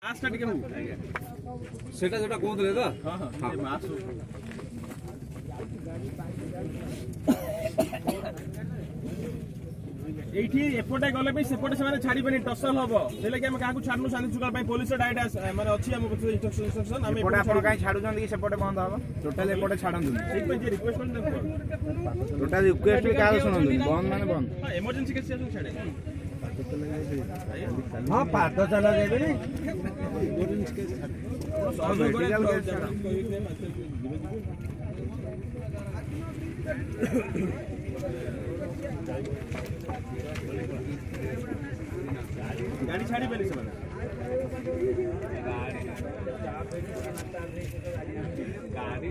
आस्था टिके मु सेटा जोटा कहउतले त हां हां मास एठी एपोटे गले पे सेपोटे से छाड़ी बनी टसल हबो सेले कि हम काकू छाडनु शांति सुकाल पे पुलिस डायरेक्ट माने अछि हम इंस्ट्रक्शन हम एपोटे आपण काई छाडु जंदी कि सेपोटे बंद हबो टोटल एपोटे छाडंदु ठीक पे जे रिक्वेस्ट करन टोटल रिक्वेस्ट का सुनंदु बंद माने बंद हां इमरजेंसी केस से छाडे हां पाद चला देबे नी मेडिकल केस गाड़ी छाड़ी बेली से गाड़ी